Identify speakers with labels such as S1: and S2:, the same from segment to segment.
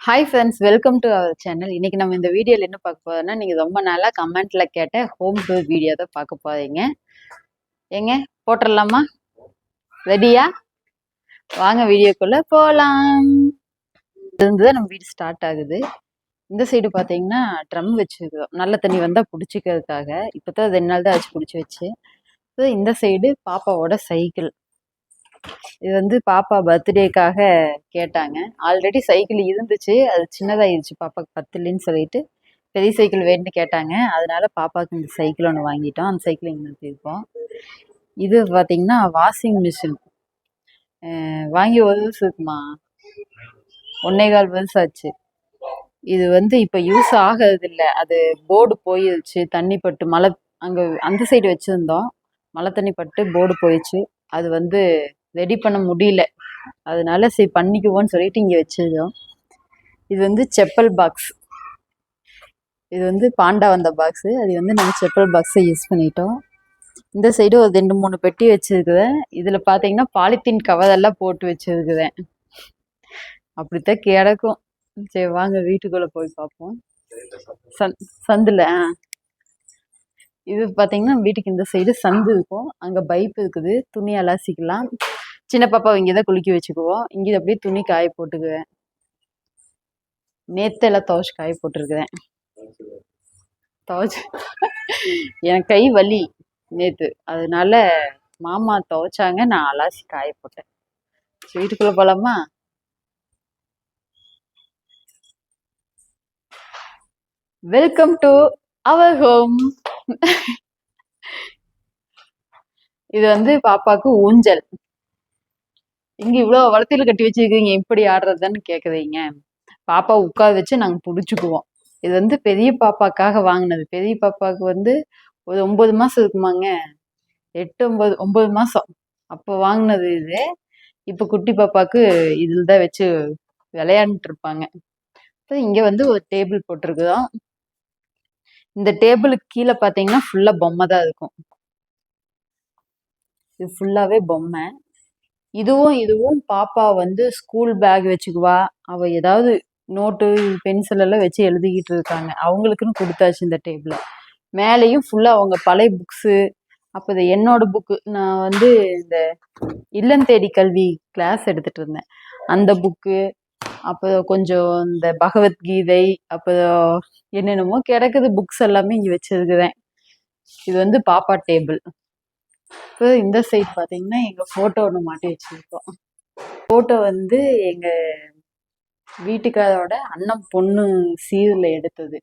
S1: Hi friends, welcome to our channel. இன்னைக்கு நம்ம இந்த வீடியோவில் என்ன பார்க்க போறோம்னா, நீங்கள் ரொம்ப நாளாக கமெண்ட்ல கேட்ட ஹோம் டூர் வீடியோ தான் பார்க்க போறீங்க. ஏங்க போட்டுடலாமா? ரெடியா? வாங்க வீடியோக்குள்ள போகலாம். இருந்து நம்ம வீடு ஸ்டார்ட் ஆகுது. இந்த சைடு பார்த்தீங்கன்னா ட்ரம் வச்சுருக்கோம், நல்ல தண்ணி வந்தால் பிடிச்சிக்கிறதுக்காக. இப்போ தான் 2 நாள் தான் ஆச்சு பிடிச்சி வச்சு. இந்த சைடு பாப்பாவோட சைக்கிள். இது வந்து பாப்பா பர்த்டேக்காக கேட்டாங்க. ஆல்ரெடி சைக்கிள் இருந்துச்சு, அது சின்னதாகிடுச்சு, பாப்பாவுக்கு பத்துலன்னு சொல்லிட்டு பெரிய சைக்கிள் வேணும்னு கேட்டாங்க. அதனால பாப்பாவுக்கு இந்த சைக்கிள் ஒன்று வாங்கிட்டோம். அந்த சைக்கிள் எங்களுக்கு இருக்கோம். இது பார்த்தீங்கன்னா வாஷிங் மிஷின் வாங்கி 1 வருஷம் இருக்குமா, 1.25 வருஷம் ஆச்சு. இது வந்து இப்போ யூஸ் ஆகிறது இல்லை, அது போர்டு போயிடுச்சு. தண்ணி பட்டு மழை அங்கே அந்த சைடு வச்சுருந்தோம், மழை தண்ணி பட்டு போர்டு போயிடுச்சு. அது வந்து ரெடி பண்ண முடியல, அதனால சரி பண்ணிக்குவோன்னு சொல்லிட்டு இங்கே வச்சிருக்கோம். இது வந்து செப்பல் பாக்ஸ். இது வந்து பாண்டா வந்த பாக்ஸு, அது வந்து நம்ம செப்பல் பாக்ஸை யூஸ் பண்ணிட்டோம். இந்த சைடு ஒரு 2-3 பெட்டி வச்சிருக்குறேன். இதில் பார்த்தீங்கன்னா பாலித்தீன் கவரெல்லாம் போட்டு வச்சிருக்குறேன். அப்படித்தான் கிடக்கும். சரி வாங்க வீட்டுக்குள்ளே போய் பார்ப்போம். சந்தில் இது பார்த்தீங்கன்னா வீட்டுக்கு இந்த சைடு சந்து இருக்கும், அங்கே பைப் இருக்குது, துணி அலாசிக்கலாம். சின்ன பாப்பா இங்கே தான் குளிக்க வச்சுக்குவோம். இங்கே அப்படியே துணி காய போட்டுக்குவேன். நேற்று எல்லாம் துவைச்சு காய போட்டிருக்குறேன். துவைச்சு என் கை வலி நேற்று, அதனால மாமா துவைச்சாங்க, நான் அலாசி காய போட்டேன். வீட்டுக்குள்ளே போகலாமா? Welcome to our home. இது வந்து பாப்பாவுக்கு ஊஞ்சல். இங்க இவ்வளவு வளர்த்தியில கட்டி வச்சிருக்கீங்க, இப்படி ஆடுறதுன்னு கேக்குறீங்க. பாப்பா உட்கார வச்சு நாங்க புடிச்சுக்குவோம். இது வந்து பெரிய பாப்பாக்காக வாங்கினது. பெரிய பாப்பாவுக்கு வந்து ஒரு 9 மாசம் இருக்குமாங்க, 8-9 மாசம் அப்போ வாங்கினது இது. இப்ப குட்டி பாப்பாக்கு இதுல தான் வச்சு விளையாண்டுட்டு இருப்பாங்க. இங்க வந்து ஒரு டேபிள் போட்டிருக்குதோம். இந்த டேபிளுக்கு கீழே பாத்தீங்கன்னா ஃபுல்லா பொம்மை தான் இருக்கும். இது ஃபுல்லாவே பொம்மை. இதுவும் பாப்பா வந்து ஸ்கூல் பேக் வச்சுக்குவா. அவ ஏதாவது நோட்டு பென்சில் எல்லாம் வச்சு எழுதிக்கிட்டு இருக்காங்க, அவங்களுக்குன்னு கொடுத்தாச்சு இந்த டேபிள். மேலேயும் ஃபுல்லா அவங்க பழைய புக்ஸு. அப்போ இது என்னோட புக்கு, நான் வந்து இந்த இல்லம் தேடி கல்வி கிளாஸ் எடுத்துட்டு இருந்தேன், அந்த புக்கு. அப்போ கொஞ்சம் இந்த பகவத்கீதை, அப்போ என்னென்னமோ கிடக்குது புக்ஸ் எல்லாமே இங்கே வச்சிருக்குறேன். இது வந்து பாப்பா டேபிள். இப்போ இந்த சைட் பார்த்தீங்கன்னா எங்கள் ஃபோட்டோ ஒன்று மாட்டி வச்சுருக்கோம். ஃபோட்டோ வந்து எங்கள் வீட்டுக்காரோட அண்ணன் பொண்ணு சீரில் எடுத்தது.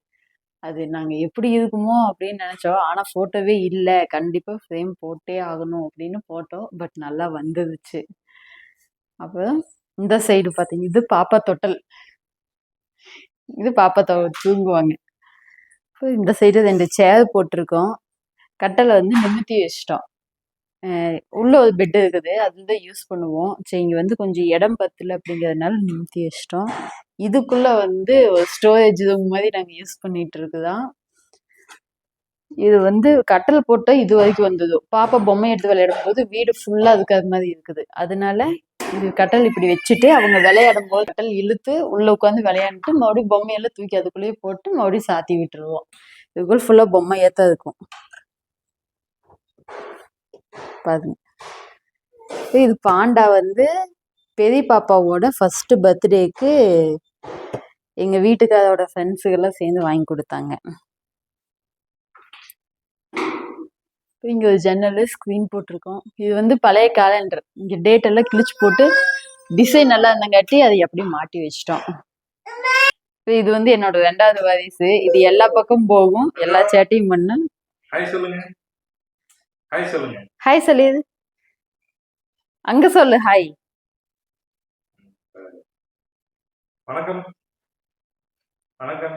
S1: அது நாங்கள் எப்படி இருக்குமோ அப்படின்னு நினச்சோம், ஆனால் ஃபோட்டோவே இல்லை. கண்டிப்பாக ஃப்ரேம் போட்டே ஆகணும் அப்படின்னு போட்டோம், பட் நல்லா வந்துருச்சு. அப்புறம் இந்த சைடு பார்த்தீங்க, இது பாப்பா தொட்டல். இது பாப்பா தூங்குவாங்க. இப்போ இந்த சைடு 2 சேர் போட்டிருக்கோம். கட்டளை வந்து நிமித்தி வச்சிட்டோம். உள்ள ஒரு பெட் இருக்குது, அதுதான் யூஸ் பண்ணுவோம். சரி இங்கே வந்து கொஞ்சம் இடம் பத்தல அப்படிங்கிறதுனால நிமித்தி வச்சிட்டோம். இதுக்குள்ள வந்து ஒரு ஸ்டோரேஜ் ரூம் மாதிரி நாங்கள் யூஸ் பண்ணிட்டு இருக்குதான். இது வந்து கட்டல் போட்டால் இது வரைக்கும் வந்தது. பாப்பா பொம்மை எடுத்து விளையாடும் போது வீடு ஃபுல்லாக அதுக்கு அது மாதிரி இருக்குது. அதனால இது கட்டல் இப்படி வச்சுட்டு அவங்க விளையாடும் போது கட்டல் இழுத்து உள்ள உட்காந்து விளையாண்டுட்டு மறுபடியும் பொம்மையெல்லாம் தூக்கி அதுக்குள்ளேயே போட்டு மறுபடியும் சாத்தி விட்டுருவோம். இதுக்குள்ள ஃபுல்லாக பொம்மையாக இருக்கும் பாருங்க. இது பாண்டா வந்து பெரிய பாப்பாவோட ஃபர்ஸ்ட் பர்த்டேக்கு எங்க வீட்டுக்காரோட ஃப்ரெண்ட்ஸுக்கெல்லாம் சேர்ந்து வாங்கி கொடுத்தாங்க. இங்க ஒரு ஜன்னல் ஸ்க்ரீன் போட்டிருக்கோம். இது வந்து பழைய கேலண்டர், இங்க டேட் எல்லாம் கிழிச்சு போட்டு டிசைன் நல்லா இருந்தங்காட்டி அதை எப்படி மாட்டி வச்சிட்டோம். இது வந்து என்னோட 2வது வாரிசு. இது எல்லா பக்கம் போகும், எல்லா சேட்டையும் பண்ணு. ஹாய் சொல்லுங்க. ஹாய் சொல்லு, அங்க சொல்லு ஹாய். வணக்கம். வணக்கம்.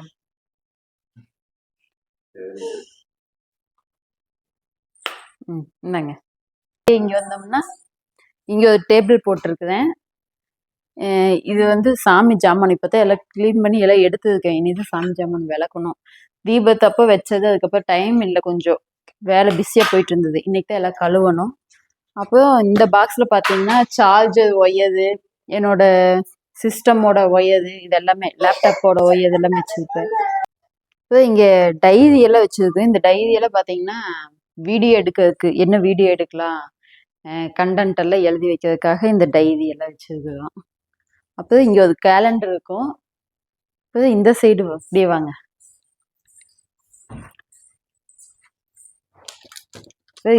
S1: இந்தாங்க. இங்க வந்தோம்னா இங்க ஒரு டேபிள் போட்டிருக்குறேன். இது வந்து சாமி ஜாமான் இப்போதான் எல்லாம் க்ளீன் பண்ணி எல்லாம் எடுத்துருக்கேன். இனிதான் சாமி ஜாமான் விளக்கணும். தீபத்தப்போ வச்சது, அதுக்கப்புறம் டைம் இல்லை, கொஞ்சம் வேலை பிஸியாக போயிட்டு இருந்தது. இன்னைக்கு தான் எல்லாம் கழுவணும். அப்புறம் இந்த பாக்ஸில் பார்த்தீங்கன்னா சார்ஜர் ஒயரு, என்னோட சிஸ்டமோட ஒயரு இது எல்லாமே, லேப்டாப்போட ஒயர் எல்லாமே வச்சிருப்பேன். இப்போ இங்கே டைரி எல்லாம் வச்சிருக்கு. இந்த டைரி எல்லாம் பார்த்தீங்கன்னா வீடியோ எடுக்கிறதுக்கு, என்ன வீடியோ எடுக்கலாம், கண்டென்ட் எல்லாம் எழுதி வைக்கிறதுக்காக இந்த டைரி எல்லாம் வச்சிருக்கிறோம். அப்போ இங்கே ஒரு கேலண்டர் இருக்கும். இப்போ இந்த சைடு அப்படியே வாங்க.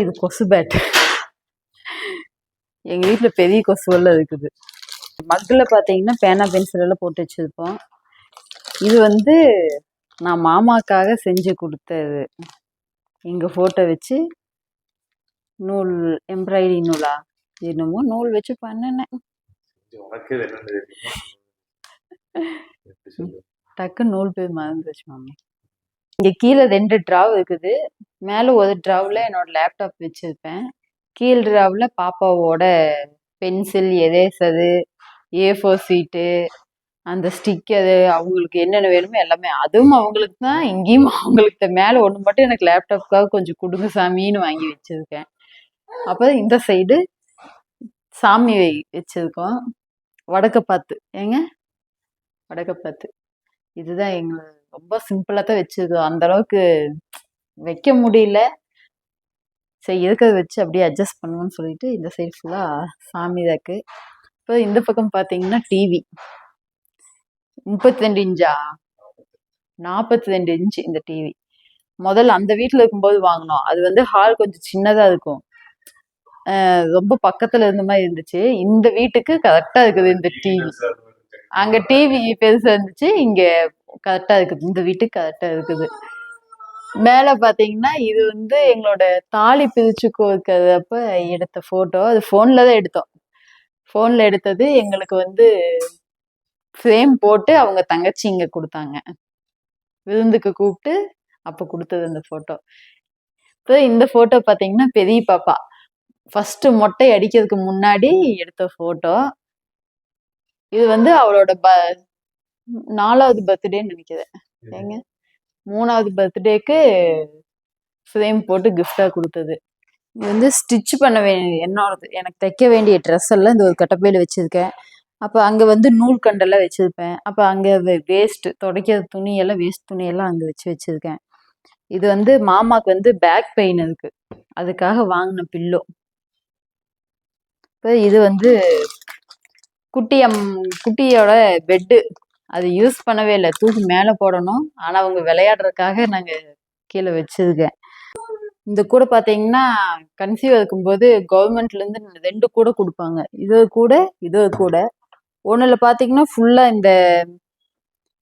S1: இது கொசு பேட். எங்க வீட்டுல பெரிய கொசுவெல்லாம் இருக்குது. மக்குல பாத்தீங்கன்னா பேனா பென்சில் எல்லாம் போட்டு வச்சிருப்போம். இது வந்து நான் மாமாக்காக செஞ்சு கொடுத்தது. இங்க போட்டோ வச்சு நூல், எம்ப்ராய்டரி நூலா என்னமோ நூல் வச்சு பண்ணினேன். டக்கு நூல் போய் மறந்துச்சு மாமி. இங்க கீழே 2 டிராவ் இருக்குது. மேல ஒரு டிராவ்ல என்னோட லேப்டாப் வச்சிருப்பேன். கீழ் டிராவ்ல பாப்பாவோட பென்சில், எரேசரு, A4 ஷீட்டு, அந்த ஸ்டிக்கரு, அவங்களுக்கு என்னென்ன வேணுமோ எல்லாமே. அதுவும் அவங்களுக்கு தான், இங்கேயும் அவங்களுக்கு தான். மேலே ஒன்று மட்டும் எனக்கு லேப்டாப்காக கொஞ்சம் கொடுங்க சாமின்னு வாங்கி வச்சிருக்கேன். அப்போ இந்த சைடு சாமி வச்சிருக்கோம். வடக்க பார்த்து, ஏங்க வடக்க பார்த்து. இதுதான் எங்களுக்கு ரொம்ப சிம்பிளாக தான் வச்சிருக்கோம். அந்த அளவுக்கு வைக்க முடியல. சரி இருக்கிறத வச்சு அப்படியே அட்ஜஸ்ட் பண்ணுவோம்னு சொல்லிட்டு இந்த சைடு ஃபுல்லாக சாமி தாக்கு. இப்போ இந்த பக்கம் பார்த்தீங்கன்னா டிவி 32 இன்ச்சா 42 இன்ச்சு இந்த டிவி. முதல்ல அந்த வீட்டில் இருக்கும்போது வாங்கினோம். அது வந்து ஹால் கொஞ்சம் சின்னதாக இருக்கும், ரொம்ப பக்கத்தில் இருந்த மாதிரி இருந்துச்சு. இந்த வீட்டுக்கு கரெக்டாக இருக்குது இந்த டிவி. அங்கே டிவி பெருசாக இருந்துச்சு, இங்கே கரெக்டாக இருக்குது. இந்த வீட்டுக்கு கரெக்டாக இருக்குது. மேலே பார்த்தீங்கன்னா இது வந்து எங்களோட தாலி பிரிச்சு கோர்க்கிறப்ப எடுத்த ஃபோட்டோ. அது ஃபோனில் தான் எடுத்தோம். ஃபோனில் எடுத்தது எங்களுக்கு வந்து ஃப்ரேம் போட்டு அவங்க தங்கச்சி இங்கே கொடுத்தாங்க. விருந்துக்கு கூப்பிட்டு அப்போ கொடுத்தது அந்த ஃபோட்டோ. இப்போ இந்த ஃபோட்டோ பார்த்தீங்கன்னா பெரிய பாப்பா ஃபர்ஸ்ட் மொட்டை அடிக்கிறதுக்கு முன்னாடி எடுத்த ஃபோட்டோ. இது வந்து அவளோட 4வது பர்த்டேன்னு நினைக்கிறேன். ஏங்க 3வது பர்த்டேக்கு ஃப்ரேம் போட்டு கிஃப்டாக கொடுத்தது. இது வந்து ஸ்டிச் பண்ண என்னோடது, எனக்கு தைக்க வேண்டிய ட்ரெஸ் எல்லாம் இந்த ஒரு கட்டப்பையில் வச்சுருக்கேன். அப்போ அங்கே வந்து நூல் கண்டெல்லாம் வச்சுருப்பேன். அப்போ அங்கே வேஸ்ட்டு துடைக்கிற துணியெல்லாம், வேஸ்ட் துணியெல்லாம் அங்கே வச்சுருக்கேன். இது வந்து மாமாவுக்கு வந்து பேக் பெயின் இருக்கு, அதுக்காக வாங்கின பில்லோ. இப்போ இது வந்து குட்டியோட பெட்டு. அது யூஸ் பண்ணவே இல்லை, தூக்கி மேலே போடணும். ஆனால் அவங்க விளையாடுறதுக்காக நாங்கள் கீழே வச்சுருக்கேன். இந்த கூட பார்த்தீங்கன்னா கன்சீவ் இருக்கும்போது கவர்மெண்ட்லேருந்து 2 கூட கொடுப்பாங்க. இது கூட ஒன்றில் பார்த்தீங்கன்னா ஃபுல்லாக இந்த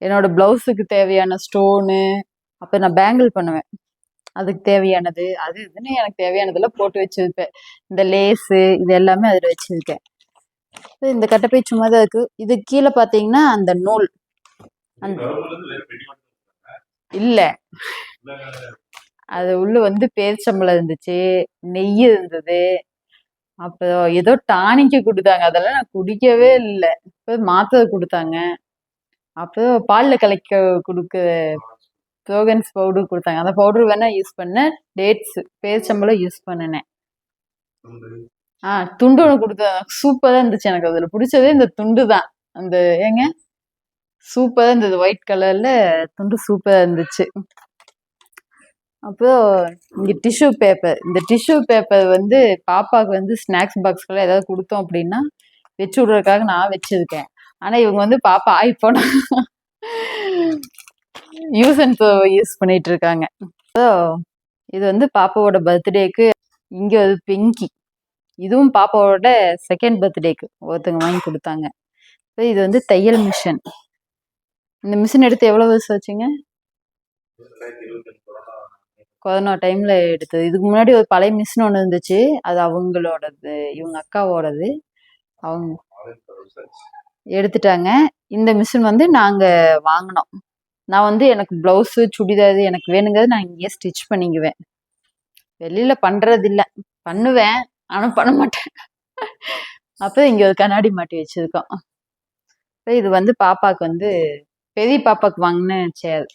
S1: என்னோட ப்ளவுஸுக்கு தேவையான ஸ்டோனு, அப்போ நான் பேங்கிள் பண்ணுவேன், அதுக்கு தேவையானது, அது இதுன்னு எனக்கு தேவையானதெல்லாம் போட்டு வச்சுருப்பேன். இந்த லேஸு இது எல்லாமே அதில் வச்சுருக்கேன். இந்த கட்டப்பை சும்மா தான் இருக்குது. இது கீழே பார்த்தீங்கன்னா அந்த நூல் இல்லை, அது உள்ள வந்து பேரிச்சம்பளம் இருந்துச்சு, நெய் இருந்தது, அப்புறம் ஏதோ டானிக்கு கொடுத்தாங்க, அதெல்லாம் நான் குடிக்கவே இல்லை. இப்போ மாத்திரை கொடுத்தாங்க, அப்புறம் பாலில் கலக்க கொடுக்க ப்ரோகன்ஸ் பவுடர் கொடுத்தாங்க. அந்த பவுடர் வேணா யூஸ் பண்ணேன். டேட்ஸ் பேரிச்சம்பளம் யூஸ் பண்ணினேன். துண்டு ஒன்று கொடுத்தாங்க, சூப்பராக இருந்துச்சு. எனக்கு அதில் பிடிச்சதே இந்த துண்டு தான். அந்த ஏங்க சூப்பராக இருந்தது, ஒயிட் கலரில் துண்டு சூப்பராக இருந்துச்சு. அப்புறம் இங்கே டிஷ்யூ பேப்பர். இந்த டிஷ்யூ பேப்பர் வந்து பாப்பாவுக்கு வந்து ஸ்நாக்ஸ் பாக்ஸ்க்குள்ள ஏதாவது கொடுத்தோம் அப்படின்னா வச்சு விடுறதுக்காக நான் வச்சுருக்கேன். ஆனால் இவங்க வந்து பாப்பா ஐஃபோன் யூஸ் பண்ணிட்டு இருக்காங்க. இது வந்து பாப்பாவோட பர்த்டேக்கு இங்கே ஒரு பிங்கி, இதுவும் பாப்பாவோட 2nd பர்த்டேக்கு ஒருத்தவங்க வாங்கி கொடுத்தாங்க. இது வந்து தையல் மிஷின். இந்த மிஷின் எடுத்து எவ்வளோ வருஷம் ஆச்சுங்க? கொரோனா டைம்ல எடுத்தது. இதுக்கு முன்னாடி ஒரு பழைய மிஷின் ஒன்று இருந்துச்சு, அது அவங்களோடது, இவங்க அக்காவோடது. அவங்க எடுத்துட்டாங்க. இந்த மிஷின் வந்து நாங்கள் வாங்கினோம். நான் வந்து எனக்கு ப்ளவுஸு, சுடிதாரு எனக்கு வேணுங்கிறது நான் இங்கேயே ஸ்டிச் பண்ணிக்குவேன். வெளியில் பண்ணுறதில்ல, பண்ணுவேன் ஆனால் பண்ண மாட்டேன். அப்போ இங்கே ஒரு கண்ணாடி மாட்டி வச்சுருக்கோம். இப்போ இது வந்து பாப்பாவுக்கு வந்து பெரிய பாப்பாவுக்கு வாங்கின சேர்.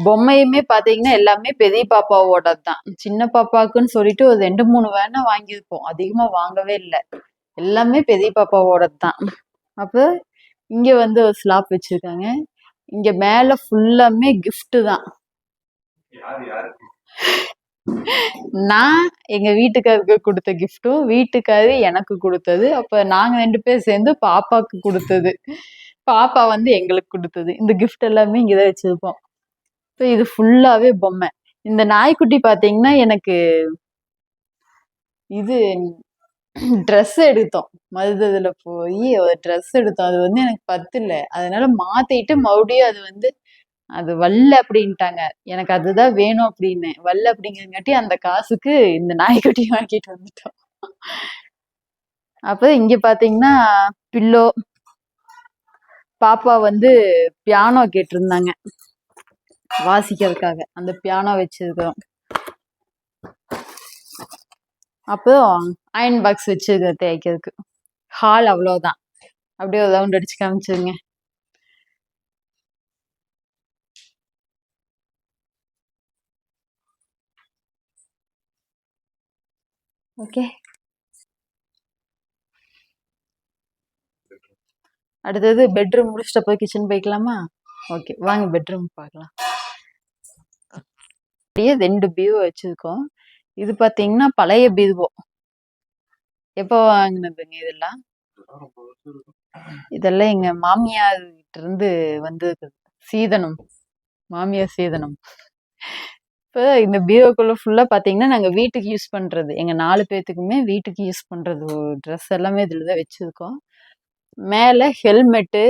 S1: பொம்மையுமே பார்த்தீங்கன்னா எல்லாமே பெரிய பாப்பாவோட தான். சின்ன பாப்பாவுக்குன்னு சொல்லிட்டு ஒரு 2-3 வேணா வாங்கியிருப்போம், அதிகமாக வாங்கவே இல்லை. எல்லாமே பெரிய பாப்பாவோட தான். அப்போ இங்க வந்து ஒரு ஸ்லாப் வச்சிருக்காங்க. இங்க மேல ஃபுல்லாமே கிஃப்ட் தான். நான் எங்க வீட்டுக்காருக்கு கொடுத்த கிஃப்டும் வீட்டுக்காரு எனக்கு கொடுத்தது. அப்ப நாங்க 2 பேர் சேர்ந்து பாப்பாக்கு கொடுத்தது. பாப்பா வந்து எங்களுக்கு கொடுத்தது. இந்த கிஃப்ட் எல்லாமே இங்கதான் வச்சிருப்போம். இது ஃபுல்லாவே பொம்மை. இந்த நாய்க்குட்டி பாத்தீங்கன்னா எனக்கு இது ட்ரெஸ் எடுத்தோம். மருததுல போய் ஒரு ட்ரெஸ் எடுத்தோம். அது வந்து எனக்கு பத்தல. அதனால மாத்திட்டு மறுபடியும் அது வந்து அது வல்ல அப்படின்ட்டாங்க. எனக்கு அதுதான் வேணும் அப்படின்னு. வல்ல அப்படிங்கிறங்காட்டி அந்த காசுக்கு இந்த நாய்க்குட்டி வாங்கிட்டு வந்துட்டோம். அப்ப இங்க பாத்தீங்கன்னா பில்லோ, பாப்பா வந்து பியானோ கேட்டிருந்தாங்க வாசிக்கிறதுக்காக. அந்த பியானோ வச்சிருக்கிறோம். அப்புறம் அயன் பாக்ஸ் வச்சிருக்க தேய்க்கிறதுக்கு. ஹால் அவ்வளவுதான். அப்படியே ஒரு ரவுண்ட் அடிச்சு காமிச்சிருங்க. ஓகே, அடுத்தது பெட்ரூம் முடிச்சுட்டு போய் கிச்சன் போய்க்கலாமா? ஓகே, வாங்க பெட்ரூம் பார்க்கலாம். அப்படியே 2 பீவோ வச்சிருக்கோம். இது பாத்தீங்கன்னா பழைய பீவோ. எப்போ வாங்கினதுங்க இதெல்லாம்? இதெல்லாம் எங்க மாமியார் கிட்ட இருந்து வந்து சீதனம், மாமியார் சீதனம். இப்போ இந்த பீரோக்குள்ள ஃபுல்லா பாத்தீங்கன்னா நாங்க வீட்டுக்கு யூஸ் பண்றது, எங்க 4 பேத்துக்குமே வீட்டுக்கு யூஸ் பண்றது ட்ரெஸ் எல்லாமே இதுலதான் வச்சிருக்கோம். மேல ஹெல்மெட்டு.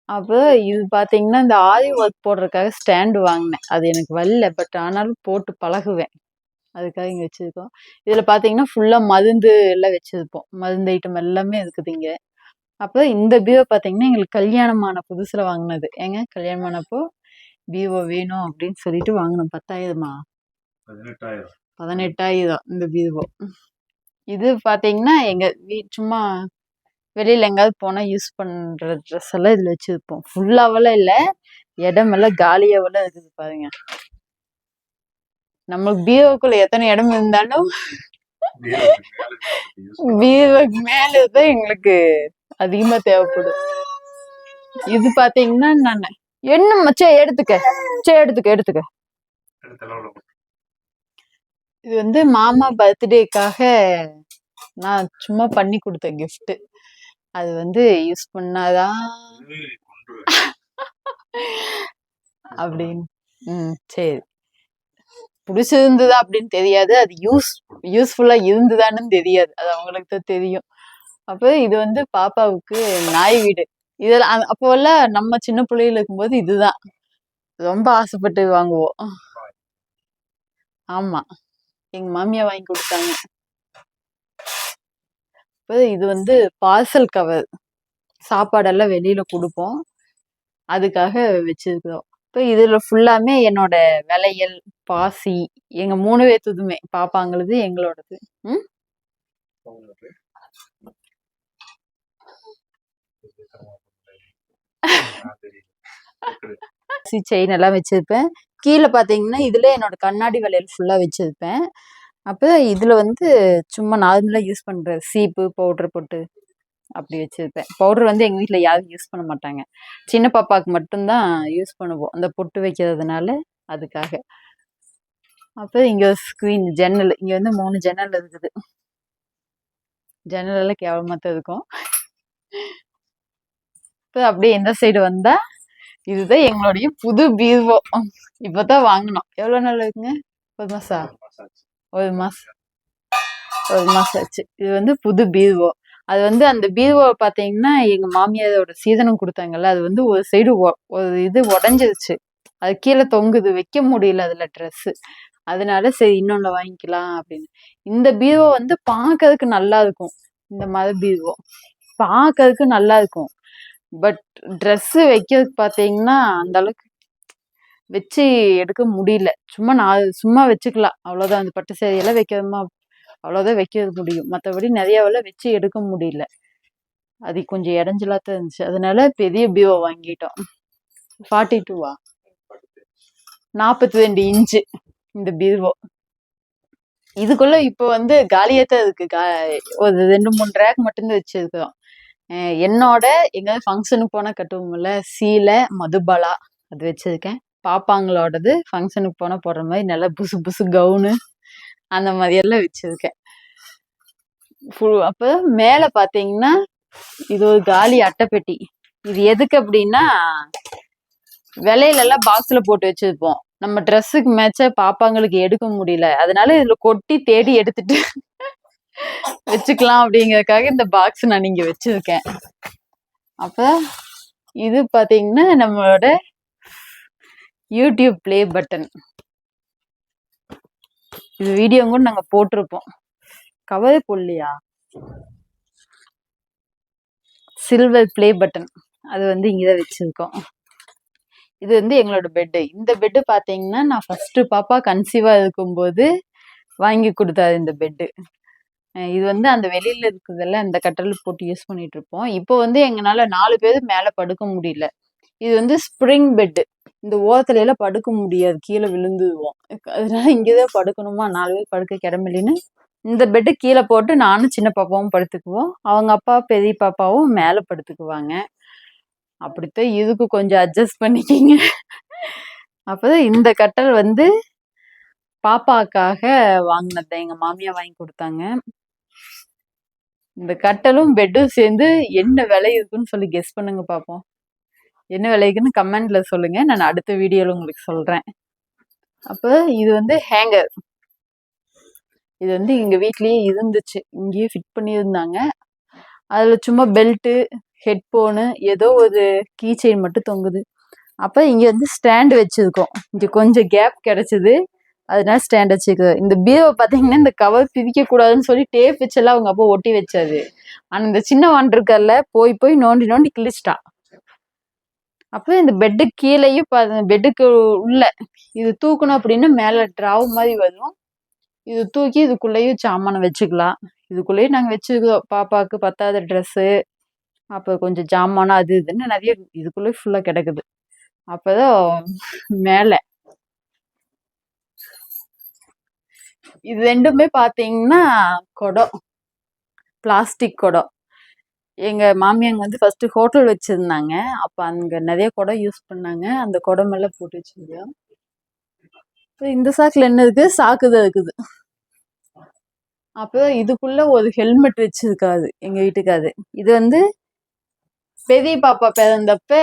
S1: அப்புறம் இது பாத்தீங்கன்னா இந்த ஆரி ஒர்க் போடுறதுக்காக ஸ்டாண்டு வாங்கினேன். அது எனக்கு வரல, பட் ஆனாலும் போட்டு பழகுவேன். அதுக்காக இங்க வச்சிருக்கோம். இதுல பாத்தீங்கன்னா ஃபுல்லா மருந்து எல்லாம் வச்சிருப்போம். மருந்து ஐட்டம் எல்லாமே இருக்குது இங்க. அப்புறம் இந்த பீவோ பாத்தீங்கன்னா எங்களுக்கு கல்யாணமான புதுசுல வாங்கினது. ஏங்க கல்யாணம் ஆனப்போ பீவோ வேணும் அப்படின்னு சொல்லிட்டு வாங்கினோம். 10,000மா? 18,000 இந்த பீவோ. இது பாத்தீங்கன்னா எங்க சும்மா வெளியில எங்காவது போனா யூஸ் பண்ற ட்ரெஸ் எல்லாம் இதுல வச்சிருப்போம். ஃபுல்லாவெல்லாம் இல்ல, இடமெல்லாம் காலியாவெல்லாம் இருக்குது பாருங்க. நமக்கு பீரோக்குள்ள எத்தனை இடம் இருந்தாலும் பீரோக்கு மேலதான் எங்களுக்கு அதிகமா தேவைப்படும். இது பாத்தீங்கன்னா நான் என்ன மச்சா எடுத்துக்க. இது வந்து மாமா பர்த்டேக்காக நான் சும்மா பண்ணி கொடுத்த கிஃப்ட். அது வந்து யூஸ் பண்ணாதான் அப்படின்னு. சரி, பிடிச்சிருந்ததா அப்படின்னு தெரியாது, அது யூஸ்ஃபுல்லா இருந்துதான்னு தெரியாது, அது அவங்களுக்கு தான் தெரியும். அப்ப இது வந்து பாப்பாவுக்கு நாய் வீடு. இதெல்லாம் அப்போல்லாம் நம்ம சின்ன பிள்ளைகள் இருக்கும்போது இதுதான் ரொம்ப ஆசைப்பட்டு வாங்குவோம். ஆமா, எங்க மாமியா வாங்கி கொடுத்தாங்க. இப்போ இது வந்து பார்சல் கவர், சாப்பாடெல்லாம் வெளியில கொடுப்போம், அதுக்காக வச்சிருக்கிறோம். இப்போ இதுல ஃபுல்லாமே என்னோட விளையல், பாசி, எங்க 3 பேத்துதுமே, பாப்பாங்களது எங்களோடது. செயின் எல்லாம் வச்சிருப்பேன். கீழே பாத்தீங்கன்னா இதுல என்னோட கண்ணாடி வளையல் ஃபுல்லா வச்சிருப்பேன். அப்ப இதுல வந்து சும்மா நார்மலா யூஸ் பண்ற சீப்பு, பவுடர் போட்டு அப்படி வச்சிருப்பேன். பவுடர் வந்து எங்க வீட்டுல யாரும் யூஸ் பண்ண மாட்டாங்க, சின்ன பாப்பாவுக்கு மட்டும்தான் யூஸ் பண்ணுவோம், அந்த பொட்டு வைக்கிறதுனால அதுக்காக. அப்ப இங்க ஸ்கிரீன், ஜன்னல், இங்க வந்து 3 ஜன்னல் இருக்குது. ஜன்னல் எல்லாம் கேவலமாத்தான் இருக்கும். இப்ப அப்படியே இந்த சைடு வந்தா இதுதான் எங்களுடைய புது பீவோ. இப்பதான் வாங்கினோம். எவ்வளவு நாள் இருக்குங்க? 1 மாசம்? 1 மாசம் ஆச்சு. இது வந்து புது பீவோ. அது வந்து அந்த பீவோ பாத்தீங்கன்னா எங்க மாமியாரோட சீதனம் கொடுத்தாங்கல்ல, அது வந்து ஒரு சைடு ஒரு இது உடஞ்சிருச்சு, அது கீழே தொங்குது, வைக்க முடியல அதுல ட்ரெஸ். அதனால சரி இன்னொன்னு வாங்கிக்கலாம் அப்படின்னு. இந்த பீவோ வந்து பார்க்கறதுக்கு நல்லா இருக்கும். இந்த மாதிரி பீவோ பார்க்கறதுக்கு நல்லா இருக்கும், பட் ட்ரெஸ் வைக்கிறதுக்கு பாத்தீங்கன்னா அந்த அளவுக்கு வச்சு எடுக்க முடியல. சும்மா வச்சுக்கலாம் அவ்வளவுதான். அந்த பட்டு சேரியெல்லாம் வைக்கிறோமா அவ்வளவுதான் வைக்க முடியும், மற்றபடி நிறையவெல்லாம் வச்சு எடுக்க முடியல. அது கொஞ்சம் இடைஞ்சலாத்தான் இருந்துச்சு, அதனால பெரிய பீவோ வாங்கிட்டோம். 42வா? 42 இன்ச்சு இந்த பீவோ. இதுக்குள்ள இப்ப வந்து காலியாத்தான் இருக்கு. ஒரு 2-3 ரேக் மட்டும்தான் வச்சிருக்கிறோம். என்னோட எங்க ஃபங்க்ஷனுக்கு போனா கட்டுவோம்ல சீலை மதுபாலா அது வச்சிருக்கேன். பாப்பாங்களோடது ஃபங்க்ஷனுக்கு போனா போடுற மாதிரி நல்லா புசு புசு கவுனு அந்த மாதிரி எல்லாம் வச்சிருக்கேன். அப்ப மேல பாத்தீங்கன்னா இது ஒரு காலி அட்டைப்பெட்டி. இது எதுக்கு அப்படின்னா விலையில எல்லாம் பாக்ஸ்ல போட்டு வச்சிருப்போம். நம்ம ட்ரெஸ்ஸுக்கு மேட்சா பாப்பாங்களுக்கு எடுக்க முடியல, அதனால இதுல கொட்டி தேடி எடுத்துட்டு வச்சுக்கலாம் அப்படிங்கறதுக்காக இந்த பாக்ஸ் நான் இங்க வச்சிருக்கேன். அப்ப இது பாத்தீங்கன்னா நம்மளோட யூடியூப் பிளே பட்டன். இது வீடியோ கூட நாங்க போட்டிருப்போம். கவரே போடலையா? சில்வர் பிளே பட்டன் அது வந்து இங்கதான் வச்சிருக்கோம். இது வந்து எங்களோட பெட்டு. இந்த பெட்டு பாத்தீங்கன்னா நான் ஃபர்ஸ்ட் பாப்பா கன்சீவா இருக்கும்போது வாங்கி கொடுத்தாரு இந்த பெட்டு. இது வந்து அந்த வெளியில இருக்குதெல்லாம் இந்த கட்டல் போட்டு யூஸ் பண்ணிட்டு இருப்போம். இப்போ வந்து எங்களால 4 பேர் மேல படுக்க முடியல. இது வந்து ஸ்ப்ரிங் பெட்டு. இந்த ஓரத்துல எல்லாம் படுக்க முடியாது, கீழே விழுந்துடுவோம். அதனால இங்கேதான் படுக்கணுமா, 4 பேர் படுக்க கிடமில்லின்னு இந்த பெட்டு கீழே போட்டு நானும் சின்ன பாப்பாவும் படுத்துக்குவோம். அவங்க அப்பா பெரிய பாப்பாவும் மேல படுத்துக்குவாங்க. அப்படித்தான் இதுக்கு கொஞ்சம் அட்ஜஸ்ட் பண்ணிக்கிங்க. அப்பதான் இந்த கட்டல் வந்து பாப்பாக்காக வாங்கினது, எங்க மாமியா வாங்கி கொடுத்தாங்க. இந்த கட்டலும் பெட்டும் சேர்ந்து என்ன விலை இருக்குன்னு சொல்லி கெஸ் பண்ணுங்க பாப்போம். என்ன விலைக்குன்னு கமெண்ட்ல சொல்லுங்க, நான் அடுத்த வீடியோல உங்களுக்கு சொல்றேன். அப்ப இது வந்து ஹேங்கர். இது வந்து எங்க வீட்லயே இருந்துச்சு, இங்கேயே ஃபிட் பண்ணியிருந்தாங்க. அதுல சும்மா பெல்ட்டு ஹெட்போனு ஏதோ ஒரு கீ செயின் மட்டும் தொங்குது. அப்ப இங்க வந்து ஸ்டாண்ட் வச்சிருக்கோம். இங்க கொஞ்சம் கேப் கிடைச்சது, அதனால ஸ்டாண்ட் வச்சுருக்கு. இந்த பீரோ பாத்தீங்கன்னா இந்த கவர் பிரிக்க கூடாதுன்னு சொல்லி டேப் வச்செல்லாம் அவங்க அப்பா ஒட்டி வச்சாரு. ஆனா இந்த சின்ன வான் இருக்கல்ல போய் போய் நோண்டி நோண்டி கிழிச்சிட்டா. அப்ப இந்த பெட்டு கீழேயும் பெட்டுக்கு உள்ள இது தூக்கணும் அப்படின்னா மேல டிராவ் மாதிரி வரும். இது தூக்கி இதுக்குள்ளேயும் சாமான வச்சுக்கலாம். இதுக்குள்ளேயும் நாங்க வச்சுக்கிறோம். பாப்பாவுக்கு பத்தாத ட்ரெஸ்ஸு, அப்ப கொஞ்சம் ஜாமானம் அது இதுன்னு நிறைய இதுக்குள்ளே ஃபுல்லா கிடக்குது. அப்பதான் மேல இது ரெண்டுமே பாத்தீங்கன்னா குடம், பிளாஸ்டிக் குடம். எங்க மாமியாங்க வந்து ஃபர்ஸ்ட் ஹோட்டல் வச்சிருந்தாங்க. அப்ப அங்க நிறைய குடம் யூஸ் பண்ணாங்க. அந்த குடம் எல்லாம் போட்டு வச்சிருந்தோம். இந்த சாக்குல என்ன இருக்கு, சாக்குதான் இருக்குது. அப்ப இதுக்குள்ள ஒரு ஹெல்மெட் வச்சிருக்காது எங்க வீட்டுக்காது. இது வந்து பெரிய பாப்பா பிறந்தப்ப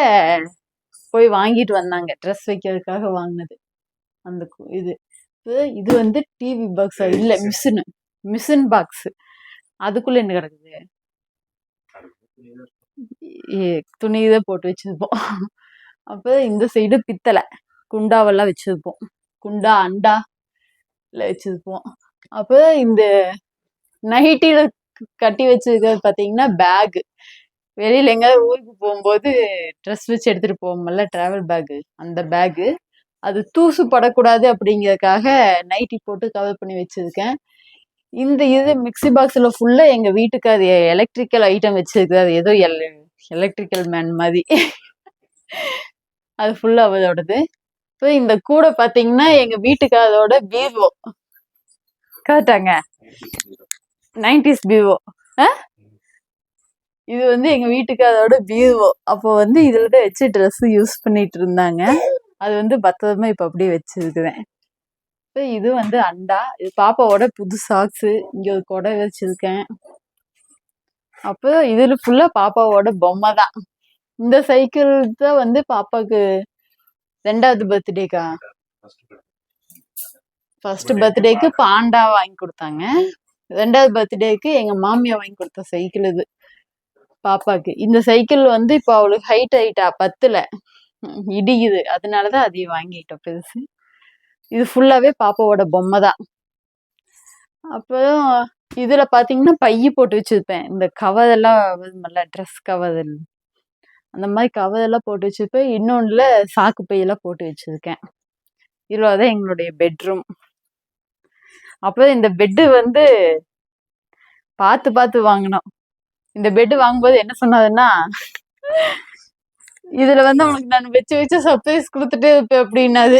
S1: போய் வாங்கிட்டு வந்தாங்க, ட்ரெஸ் வைக்கிறதுக்காக வாங்கினது அந்த இது. இது வந்து டிவி பாக்ஸ் இல்ல, மிஷின் பாக்ஸ். அதுக்குள்ள என்ன கிடக்குது, துணிதான் போட்டு வச்சிருப்போம். அப்ப இந்த சைடு பித்தளை குண்டாவெல்லாம் வச்சிருப்போம், குண்டா அண்டா வச்சிருப்போம். அப்ப இந்த நைட்டில கட்டி வச்சிருக்கிறது பாத்தீங்கன்னா பேக். வெளியில எங்கேயாவது ஊருக்கு போகும்போது ட்ரெஸ் வச்சு எடுத்துட்டு போவோம்ல, டிராவல் பேக், அந்த பேகு. அது தூசு படக்கூடாது அப்படிங்கறதுக்காக நைட்டி போட்டு கவர் பண்ணி வச்சிருக்கேன். இந்த இது மிக்சி பாக்ஸ்ல ஃபுல்லா எங்க வீட்டுக்கு அது எலக்ட்ரிக்கல் ஐட்டம் வச்சிருக்கு. அது ஏதோ எலக்ட்ரிக்கல் மேன் மாதிரி. அது ஃபுல்லா அவளோடது. இப்போ இந்த கூடை பாத்தீங்கன்னா எங்க வீட்டுக்கு அதோட பீவோ கரெக்டாங்க, 90s பீவோ. இது வந்து எங்க வீட்டுக்கு அதோட பீவோ. அப்போ வந்து இதுல வச்சு ட்ரெஸ் யூஸ் பண்ணிட்டு இருந்தாங்க. அது வந்து பத்திரமா இப்ப அப்படியே வச்சிருக்கிறேன். இது வந்து அண்டா. இது பாப்பாவோட புது சாக்ஸ். இங்க ஒரு கொடை வச்சிருக்கேன். அப்போ இதுல ஃபுல்லா பாப்பாவோட பொம்மை தான். இந்த சைக்கிள் தான் வந்து பாப்பாக்கு 2வது பர்த்டேக்கா, ஃபர்ஸ்ட் பர்த்டேக்கு பாண்டா வாங்கி கொடுத்தாங்க. 2வது பர்த்டேக்கு எங்க மாமியா வாங்கி கொடுத்த சைக்கிள் இது பாப்பாக்கு. இந்த சைக்கிள் வந்து இப்ப அவளுக்கு ஹைட் ஆயிட்டா, 10ல இடிக்குது, அதனாலதான் அதையும் வாங்கிட்டோம் பெருசு. இது ஃபுல்லாவே பாப்பாவோட பொம்மை தான். அப்புறம் இதுல பாத்தீங்கன்னா பைய போட்டு வச்சிருப்பேன். இந்த கவர் எல்லாம் ட்ரெஸ் கவர் அந்த மாதிரி கவர் எல்லாம் போட்டு வச்சிருப்பேன். இன்னொன்னுல சாக்கு பையெல்லாம் போட்டு வச்சிருக்கேன். இவ்வளவுதான் எங்களுடைய பெட்ரூம். அப்ப இந்த பெட்டு வந்து பார்த்து பார்த்து வாங்கினோம். இந்த பெட்டு வாங்கும்போது என்ன சொன்னதுன்னா, இதுல வந்து உனக்கு நான் வச்சு வச்சு சர்ப்ரைஸ் கொடுத்துட்டு இருப்பேன் அப்படின்னாது.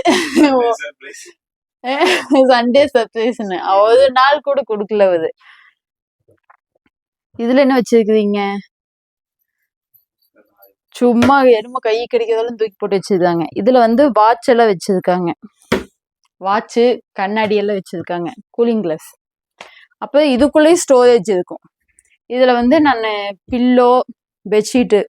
S1: சண்டே சர்ப்ரைஸ்னு ஒரு நாள் கூட கொடுக்கல. அது இதுல என்ன வச்சிருக்கிறீங்க? சும்மா என்னமோ கை கிடைக்கிறதாலும் தூக்கி போட்டு வச்சிருக்காங்க. இதுல வந்து வாட்ச் எல்லாம் வச்சிருக்காங்க. வாட்சு, கண்ணாடி எல்லாம் வச்சிருக்காங்க. Cooling glass. அப்போ இதுக்குள்ளேயும் ஸ்டோரேஜ் இருக்கும். இதுல வந்து நான் பில்லோ, பெட்ஷீட்டு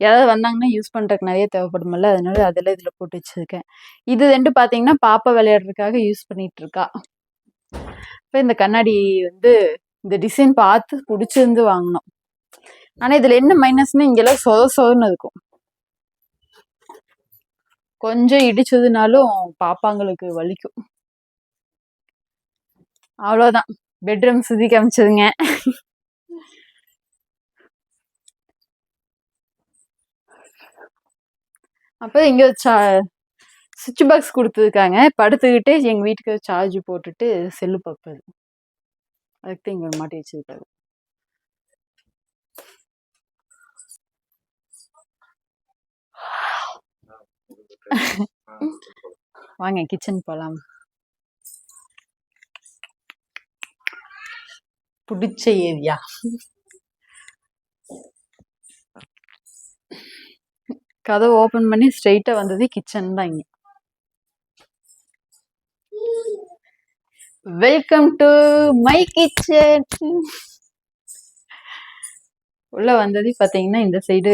S1: யாராவது வந்தாங்கன்னா யூஸ் பண்றதுக்கு நிறைய தேவைப்படுமில்ல, அதனால அதெல்லாம் இதுல போட்டு வச்சிருக்கேன். இது 2 பாத்தீங்கன்னா பாப்பா விளையாடுறதுக்காக யூஸ் பண்ணிட்டு இருக்கா. இப்போ இந்த கண்ணாடி வந்து இந்த டிசைன் பார்த்து பிடிச்சிருந்து வாங்கினோம். ஆனா இதுல என்ன மைனஸ்னா இங்கெல்லாம் சொதன்னு இருக்கும். கொஞ்சம் இடிச்சதுனாலும் பாப்பாங்களுக்கு வலிக்கும். அவ்வளவுதான். பெட்ரூம் சுத்தி காமிச்சதுங்க. அப்போ இங்க சுவிட்ச் பாக்ஸ் கொடுத்துருக்காங்க. படுத்துக்கிட்டு எங்க வீட்டுக்கு சார்ஜ் போட்டுட்டு செல்லு பார்ப்பது. அதுக்கு இங்க மாட்டி வச்சிருக்காரு. வாங்க கிச்சன் போலாம். பிடிச்ச ஏரியா. கதவை ஓபன் பண்ணி ஸ்ட்ரெயிட்டா வந்தது கிச்சன் தான். இங்க வெல்கம் டு மை கிச்சன். உள்ள வந்தது பாத்தீங்கன்னா இந்த சைடு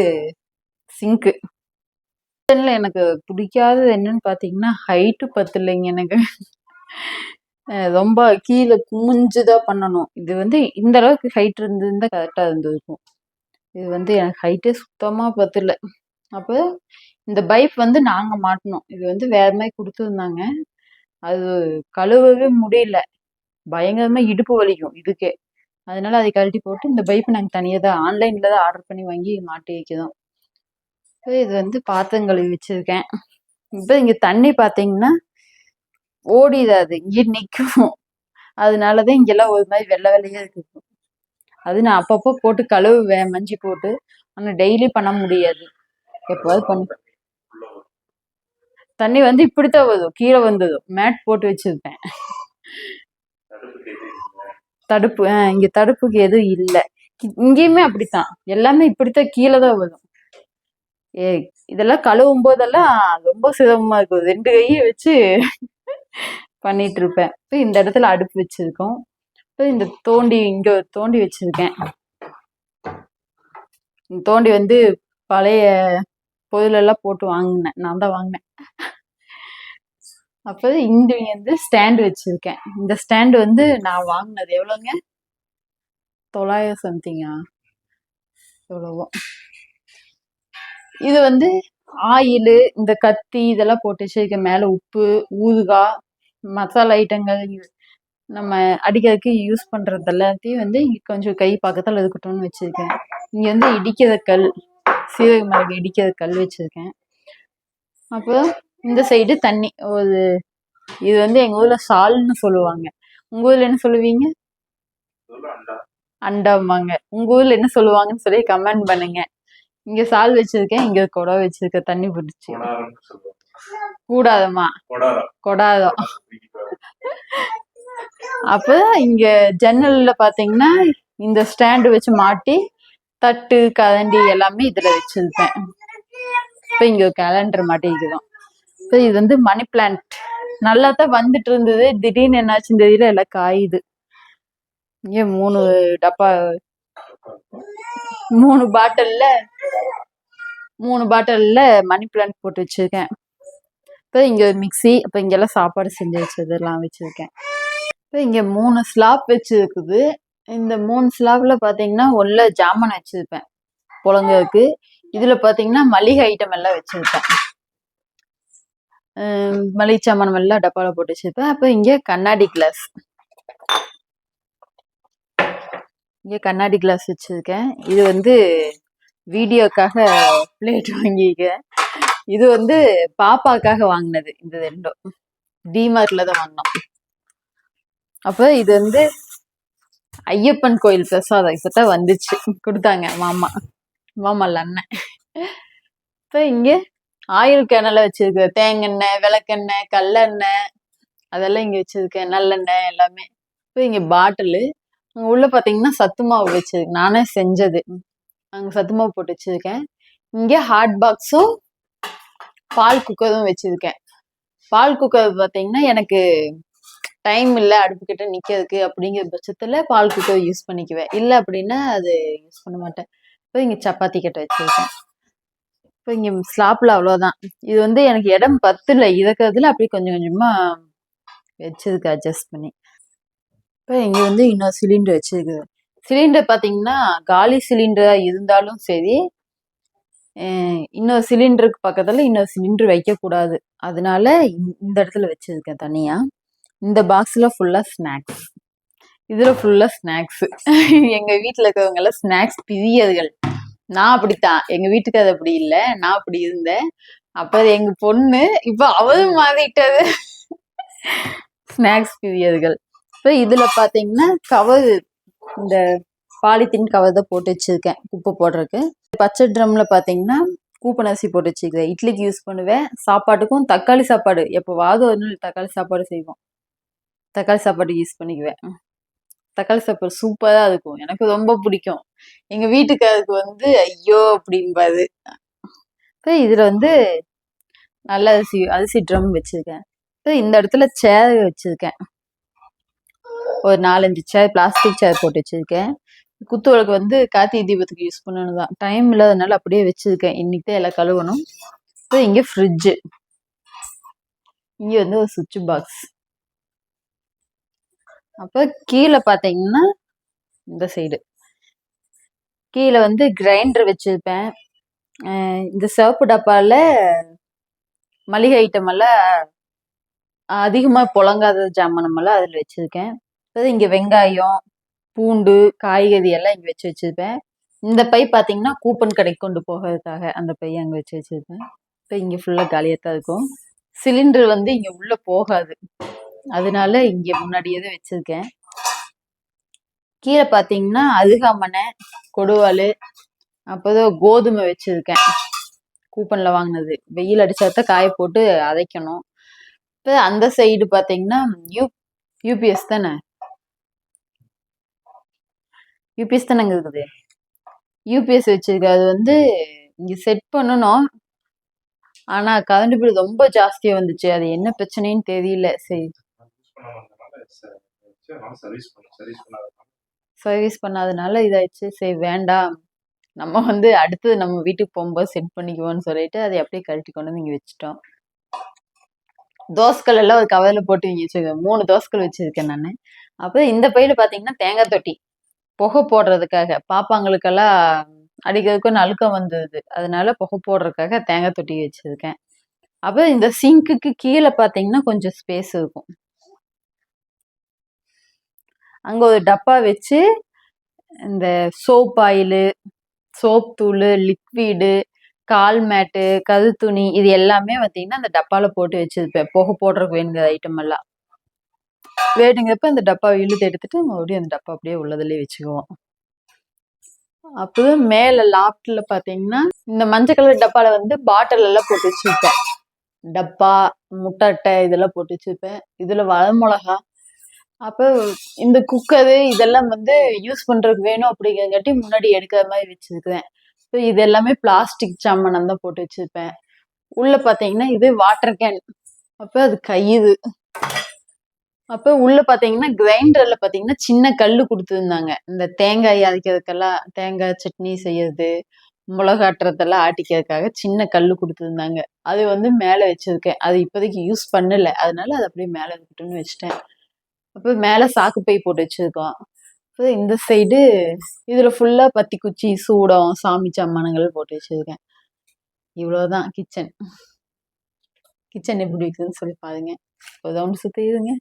S1: சிங்க்கு. கிச்சன்ல எனக்கு பிடிக்காதது என்னன்னு பாத்தீங்கன்னா ஹைட்டு பத்தலைங்க எனக்கு. ரொம்ப கீழே குமிஞ்சுதான் பண்ணணும். இது வந்து இந்த அளவுக்கு ஹைட் இருந்திருந்தா கரெக்டா இருந்திருக்கும். இது வந்து எனக்கு ஹைட்டே சுத்தமா பத்தல. அப்போ இந்த பைப் வந்து நாங்க மாட்டணும். இது வந்து வேற மாதிரி கொடுத்துருந்தாங்க. அது கழுவவே முடியல. பயங்கரமா இடுப்பு வலிக்கும் இதுக்கே. அதனால அதை கழட்டி போட்டு இந்த பைப் நாங்க தனியாக தான் ஆன்லைன்ல தான் ஆர்டர் பண்ணி வாங்கி மாட்டி வைக்கிறோம். இது வந்து பாத்திரம் கழுவி வச்சிருக்கேன். இப்போ இங்க தண்ணி பாத்தீங்கன்னா ஓடிடாது, இங்க நிற்கும். அதனாலதான் இங்கெல்லாம் ஒரு மாதிரி வெள்ளை வெள்ளையா இருக்கு. அது நான் அப்பப்போ போட்டு கழுவுவேன் மஞ்சி போட்டு. ஆனா டெய்லி பண்ண முடியாது. எப்போது பண்ணி தண்ணி வந்து இப்படித்தான் வரும், கீழே வந்ததும் மேட் போட்டு வச்சிருப்பேன். தடுப்பு இங்க தடுப்புக்கு எதுவும் இல்லை. இங்கேயுமே அப்படித்தான், எல்லாமே இப்படித்தான் கீழே தான் வரும். இதெல்லாம் கழுவும் போதெல்லாம் ரொம்ப சிரமமா இருக்கும். 2 கையை வச்சு பண்ணிட்டு இருப்பேன். இப்போ இந்த இடத்துல அடுப்பு வச்சிருக்கோம். இப்போ இந்த தோண்டி இங்க தோண்டி வச்சிருக்கேன். தோண்டி வந்து பழைய பொருளெல்லாம் போட்டு வாங்கினேன், நான் தான் வாங்கினேன். அப்போ இங்க வந்து ஸ்டாண்டு வச்சிருக்கேன். இந்த ஸ்டாண்டு வந்து நான் வாங்கினது எவ்வளோங்க, 900 சம்திங்கா எவ்வளவோ. இது வந்து ஆயில், இந்த கத்தி இதெல்லாம் போட்டு வச்சிருக்கேன். மேல உப்பு, ஊறுகாய், மசாலா ஐட்டங்கள் நம்ம அடிக்கிறதுக்கு யூஸ் பண்றது எல்லாத்தையும் வந்து இங்க கொஞ்சம் கை பக்கத்துல இருக்கட்டும்னு வச்சிருக்கேன். இங்க வந்து இடிக்கிற கல், சீரக மிளகு இடிக்கிற கல் வச்சிருக்கேன். அப்போ இந்த சைடு தண்ணி ஒரு, இது வந்து எங்க ஊர்ல சால்னு சொல்லுவாங்க. உங்க ஊர்ல என்ன சொல்லுவீங்க? அண்டாமாங்க. உங்க ஊர்ல என்ன சொல்லுவாங்கன்னு சொல்லி கமெண்ட் பண்ணுங்க. இங்க சால் வச்சிருக்கேன், இங்க குடம் வச்சிருக்கேன் தண்ணி பிடிச்சி. கூடாதமா, கொடாதம். அப்ப இங்க ஜன்னல்ல பாத்தீங்கன்னா இந்த ஸ்டாண்டு வச்சு மாட்டி தட்டு கரண்டி எல்லாமே இதுல வச்சிருப்பேன். இப்ப இங்க கேலண்டர் மாட்டிக்குதான். இப்ப இது வந்து மணி பிளான்ட் நல்லா தான் வந்துட்டு இருந்தது. திடீர்னு என்னாச்சுன்னு தெரியல, எல்லாம் காயுது. இங்க 3 டப்பா, 3 பாட்டில்ல மணி பிளான்ட் போட்டு வச்சிருக்கேன். இப்போ இங்க மிக்சி, அப்ப இங்கெல்லாம் சாப்பாடு செஞ்சு வச்சதெல்லாம் வச்சிருக்கேன். இப்போ இங்க 3 ஸ்லாப் வச்சிருக்குது. இந்த 3 ஸ்லாப்ல பாத்தீங்கன்னா உள்ள ஜாமான் வச்சிருப்பேன் புழங்குறதுக்கு. இதுல பாத்தீங்கன்னா மளிகை ஐட்டம் எல்லாம் வச்சிருப்பேன். மளிகை சாமான் எல்லாம் டப்பால போட்டு வச்சிருப்பேன். அப்ப இங்க கண்ணாடி கிளாஸ், இங்க கண்ணாடி கிளாஸ் வச்சிருக்கேன். இது வந்து வீடியோக்காக பிளேட் வாங்கியிருக்கேன். இது வந்து பாப்பாக்காக வாங்கினது. இந்த 2 டிமார்ட்ல தான் வாங்கினோம். அப்ப இது வந்து ஐயப்பன் கோயில் பிரசாதம் இப்பதான் வந்துச்சு, கொடுத்தாங்க மாமால அண்ணன். இப்ப இங்க ஆயில் கேனல வச்சிருக்கேன். தேங்காய், விளக்கெண்ணெய், கல்லெண்ணெய் அதெல்லாம் இங்க வச்சிருக்கேன், நல்லெண்ணெய் எல்லாமே. இப்போ இங்க பாட்டிலு, உள்ள பாத்தீங்கன்னா சத்து மாவு வச்சிருக்கேன், நானே செஞ்சது. அங்க சத்து மாவு போட்டு வச்சிருக்கேன். இங்கே ஹாட் பாக்ஸும் பால் குக்கரும் வச்சிருக்கேன். பால் குக்கர் பார்த்தீங்கன்னா எனக்கு டைம் இல்லை அடுப்புக்கிட்ட நிற்கிறதுக்கு அப்படிங்கிற பட்சத்தில் பால் குக்கர் யூஸ் பண்ணிக்குவேன். இல்லை அப்படின்னா அது யூஸ் பண்ண மாட்டேன். இப்போ இங்கே சப்பாத்தி கட்டை வச்சிருக்கேன். இப்போ இங்கே ஸ்லாப்பில் அவ்வளோதான். இது வந்து எனக்கு இடம் பத்துல இருக்கிறதுல அப்படியே கொஞ்சம் கொஞ்சமாக வச்சிருக்கு அட்ஜஸ்ட் பண்ணி. இப்போ இங்கே வந்து இன்னொரு சிலிண்டர் வச்சிருக்குது. சிலிண்டர் பார்த்தீங்கன்னா காலி சிலிண்டராக இருந்தாலும் சரி, இன்னொரு சிலிண்டருக்கு பக்கத்தில் இன்னொரு சிலிண்டர் வைக்கக்கூடாது. அதனால இந்த இடத்துல வச்சிருக்கேன் தனியாக. இந்த பாக்ஸில் ஃபுல்லாக ஸ்நாக்ஸ், இதில் ஃபுல்லாக ஸ்நாக்ஸு. எங்கள் வீட்டில் இருக்கிறவங்க எல்லாம் ஸ்நாக்ஸ் பிரியர்கள். நான் அப்படித்தான். எங்கள் வீட்டுக்கு அது அப்படி இல்லை, நான் அப்படி இருந்தேன். அப்போ எங்கள் பொண்ணு இப்போ அவரும் மாறிட்டது, ஸ்நாக்ஸ் பிரியர்கள். இப்போ இதில் பார்த்தீங்கன்னா கவர், இந்த பாலித்தீன் கவர் தான் போட்டு வச்சுருக்கேன் குப்பை போடுறதுக்கு. பச்சை ட்ரம்மில் பார்த்தீங்கன்னா கூப்பனரிசி போட்டு வச்சுக்கிறேன். இட்லிக்கு யூஸ் பண்ணுவேன். சாப்பாட்டுக்கும் தக்காளி சாப்பாடு எப்போவாவது ஒரு நாள் தக்காளி சாப்பாடு செய்வோம். தக்காளி சாப்பாடு யூஸ் பண்ணிக்குவேன். தக்காளி சாப்பாடு சூப்பராக இருக்கும், எனக்கு ரொம்ப பிடிக்கும். எங்கள் வீட்டுக்காருக்கு வந்து ஐயோ அப்படின்பாரு. இப்போ இதில் வந்து நல்ல அரிசி ட்ரம் வச்சுருக்கேன். இப்போ இந்த இடத்துல சேர் வச்சுருக்கேன். ஒரு 4-5 சேர், பிளாஸ்டிக் சேர் போட்டு வச்சுருக்கேன். குத்து விளக்கு வந்து கார்த்திகை தீபத்துக்கு யூஸ் பண்ணணும் தான், டைம் இல்லாதனால அப்படியே வச்சுருக்கேன். இன்னைக்கு தான் எல்லாம் கழுவணும். இப்போ இங்கே ஃப்ரிட்ஜு, இங்கே வந்து ஒரு சுவிட்ச் பாக்ஸ். அப்போ கீழே பார்த்தீங்கன்னா இந்த சைடு கீழே வந்து கிரைண்டர் வச்சுருப்பேன். இந்த சிவப்பு டப்பாவில் மளிகை ஐட்டம் எல்லாம் அதிகமாக புழங்காத ஜாமானமெல்லாம் அதில் வச்சுருக்கேன். அதாவது இங்கே வெங்காயம், பூண்டு, காய்கறி எல்லாம் இங்கே வச்சு வச்சுருப்பேன். இந்த பை பார்த்தீங்கன்னா கூப்பன் கடைக்கு கொண்டு போகிறதுக்காக அந்த பை அங்கே வச்சு வச்சுருப்பேன். இப்போ இங்கே ஃபுல்லாக காலியாக தான் இருக்கும். சிலிண்டர் வந்து இங்கே உள்ளே போகாது, அதனால இங்கே முன்னாடியே தான் வச்சுருக்கேன். கீழே பார்த்தீங்கன்னா அருகாமனை, கொடுவாள், அப்போதான் கோதுமை வச்சுருக்கேன். கூப்பனில் வாங்கினது, வெயில் அடிச்சாதான் காய போட்டு அரைக்கணும். இப்போ அந்த சைடு பார்த்தீங்கன்னா யூபிஎஸ் தானே, யூபிஎஸ் தானே இருக்குது. யூபிஎஸ் வச்சிருக்கு, அது வந்து இங்கே செட் பண்ணணும். ஆனால் கரண்ட் பில் ரொம்ப ஜாஸ்தியாக வந்துச்சு, அது என்ன பிரச்சனைன்னு தெரியல. சரி, சர்வீஸ் பண்ணாதனால இதாயிடுச்சு. சரி வேண்டாம், நம்ம வந்து அடுத்து நம்ம வீட்டுக்கு போகும்போது செட் பண்ணிக்குவோன்னு சொல்லிட்டு அதை அப்படியே கழட்டி கொண்டு வந்து இங்கே வச்சுட்டோம். தோசைக்கல் எல்லாம் ஒரு கவரில் போட்டு இங்கே வச்சுருக்கேன். 3 தோசைக்கல் வச்சுருக்கேன் நான். அப்போ இந்த பையில் பார்த்தீங்கன்னா தேங்காய் தொட்டி, புகை போடுறதுக்காக பாப்பாங்களுக்கெல்லாம் அடிக்கிறதுக்கும் நழுக்கம் வந்தது, அதனால புகை போடுறதுக்காக தேங்காய் தொட்டி வச்சுருக்கேன். அப்போ இந்த சிங்க்குக்கு கீழே பார்த்தீங்கன்னா கொஞ்சம் ஸ்பேஸ் இருக்கும். அங்கே ஒரு டப்பா வச்சு இந்த சோப் ஆயிலு, சோப் தூள், லிக்விடு, கால் மேட்டு, கருத்துணி இது எல்லாமே பார்த்தீங்கன்னா அந்த டப்பாவில் போட்டு வச்சுருப்பேன். புகை போடுறதுக்கு வேணுங்கிற ஐட்டம் எல்லாம் வேணுங்கிறப்ப அந்த டப்பாவை இழுத்து எடுத்துட்டு மறுபடியும் அந்த டப்பா அப்படியே உள்ளதுலேயே வச்சுக்குவோம். அப்புறம் மேலே லாப்டில் பார்த்தீங்கன்னா இந்த மஞ்சள் கலர் டப்பாவில் வந்து பாட்டில் எல்லாம் போட்டு வச்சுருப்பேன். டப்பா, முட்டை இதெல்லாம் போட்டு வச்சுருப்பேன். இதில் வரமிளகா, அப்போ இந்த குக்கரு இதெல்லாம் வந்து யூஸ் பண்ணுறதுக்கு வேணும் அப்படிங்கிறங்காட்டி முன்னாடி எடுக்கிற மாதிரி வச்சுருக்குறேன். இப்போ இது எல்லாமே பிளாஸ்டிக் சாமானம் தான் போட்டு வச்சுருப்பேன். உள்ளே பார்த்தீங்கன்னா இது வாட்டர் கேன், அப்போ அது கயிறு. அப்போ உள்ளே பார்த்தீங்கன்னா கிரைண்டரில் பார்த்தீங்கன்னா சின்ன கல் கொடுத்துருந்தாங்க, இந்த தேங்காய் அரைக்கிறதுக்கெல்லாம், தேங்காய் சட்னி செய்யறது, மிளகாட்டுறதெல்லாம் ஆட்டிக்கிறதுக்காக சின்ன கல் கொடுத்துருந்தாங்க. அது வந்து மேலே வச்சுருக்கேன். அது இப்போதைக்கு யூஸ் பண்ணலை, அதனால அது அப்படியே மேலே இருக்கட்டும்னு வச்சுட்டேன். அப்போ மேலே சாக்கு பை போட்டு வச்சுருக்கோம். அப்போ இந்த சைடு இதில் ஃபுல்லாக பத்தி குச்சி, சூடம், சாமி சாமானங்கள் போட்டு வச்சுருக்கேன். இவ்வளோதான் கிச்சன். கிச்சன் எப்படி இருக்குதுன்னு சொல்லி பாருங்க. ஒரு ரவுண்டு சுற்றிடுங்க.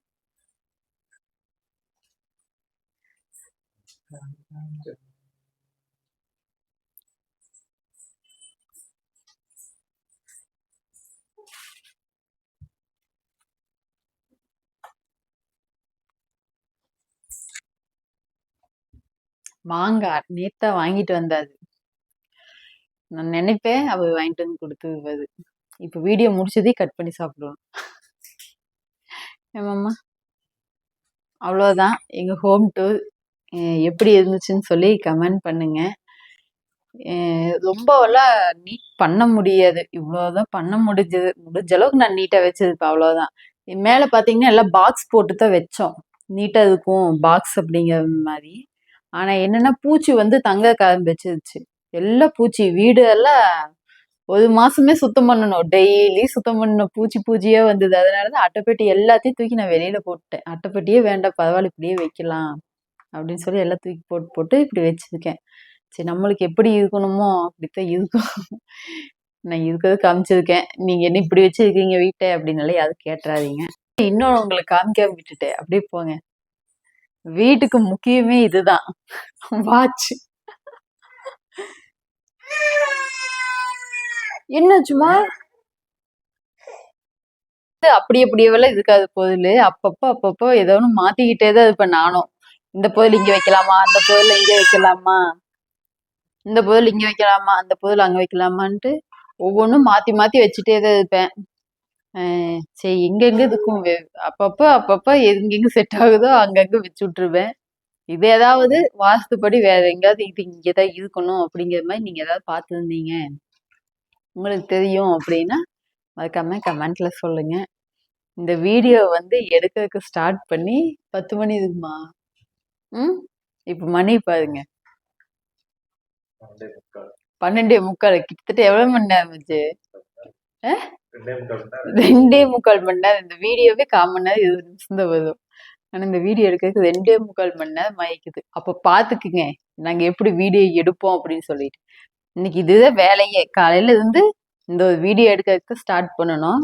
S1: மாங்காய் நேத்தா வாங்கிட்டு வந்தாரு. நான் நினைப்பேன் அவர் வாங்கிட்டு வந்து கொடுத்துருவாரு. இப்போ வீடியோ முடிச்சதே கட் பண்ணி சாப்பிடுவோம். ஏமாம்மா, அவ்வளோதான் எங்கள் ஹோம் டூர். எப்படி இருந்துச்சுன்னு சொல்லி கமெண்ட் பண்ணுங்க. ரொம்பலாம் நீட் பண்ண முடியாது. இவ்வளோதான் பண்ண முடிஞ்சது. முடிஞ்ச அளவுக்கு நான் நீட்டா வச்சிருப்பேன் அவ்வளோதான். மேல பார்த்தீங்கன்னா, எல்லாம் பாக்ஸ் போட்டு தான் வச்சோம். நீட்டா இருக்கும் பாக்ஸ் அப்படிங்கிற மாரி. ஆனா என்னன்னா, பூச்சி வந்து தங்க ஆரம்பிச்சிருச்சு. எல்லாம் பூச்சி. வீடு எல்லாம் 1 மாசமே சுத்தம் பண்ணணும். டெய்லி சுத்தம் பண்ணணும். பூச்சி பூச்சியா வந்தது. அதனால தான் அட்டைப்பெட்டி எல்லாத்தையும் தூக்கி நான் வெளியில போட்டுட்டேன். அட்டைப்பெட்டியே வேண்டாம் பரவாயில்ல இப்படியே வைக்கலாம். அப்படின்னு சொல்லி எல்லாம் தூக்கி போட்டு போட்டு இப்படி வச்சிருக்கேன். சரி நம்மளுக்கு எப்படி இருக்கணுமோ அப்படித்தான் இருக்கும். நான் இருக்கிறது காமிச்சிருக்கேன். நீங்க என்ன இப்படி வச்சிருக்கீங்க வீட்டை அப்படின்னாலே யாரும் கேட்டுறாதீங்க. இன்னொன்னு உங்களுக்கு காமிக்காம விட்டுட்டேன். அப்படியே போங்க. வீட்டுக்கு முக்கியமே இதுதான். வாட்ச். என்னாச்சுமா? அப்படி அப்படியெல்லாம் இருக்காது பொருள். அப்பப்போ ஏதோ ஒன்று மாத்திக்கிட்டே தான் இருப்பேன் நானும். இந்த பொருள் இங்க வைக்கலாமா, அந்த பொருள் இங்க வைக்கலாமா, இந்த பொருள் இங்க வைக்கலாமா, அந்த பொருள் அங்க வைக்கலாமான்ட்டு ஒவ்வொன்றும் மாத்தி மாத்தி வச்சுட்டே தான் இருப்பேன். சரி எங்கெங்க இருக்கும் அப்பப்போ எங்கெங்க செட் ஆகுதோ அங்கங்க வச்சு விட்டுருவேன். இது ஏதாவது வாஸ்துப்படி வேற எங்கேயாவது இது இங்கதான் இருக்கணும் அப்படிங்கிற மாதிரி நீங்க ஏதாவது பார்த்துருந்தீங்க உங்களுக்கு தெரியும் அப்படின்னா மறக்காம கமெண்ட்ல சொல்லுங்க. இந்த வீடியோ வந்து எடுக்கிறதுக்கு ஸ்டார்ட் பண்ணி 10 மணி இருக்குமா? இப்ப மணி பாருங்க 12:45. கிட்டத்தட்ட எவ்வளவு மணி நேரம் ஆச்சு? 2.25 மணி நேரம். இந்த வீடியோவே 1/4 மணி நேரம் 20 நிமிஷம் தான் வரும். ஆனா இந்த வீடியோ எடுக்கிறதுக்கு 2.25 மணி நேரம் ஆயிக்குது. அப்ப பாத்துக்குங்க நாங்க எப்படி வீடியோ எடுப்போம் அப்படின்னு சொல்லிட்டு. இன்னைக்கு இதுதான் வேலையே. காலையில இருந்து இந்த ஒரு வீடியோ எடுக்கிறதுக்கு ஸ்டார்ட் பண்ணணும்.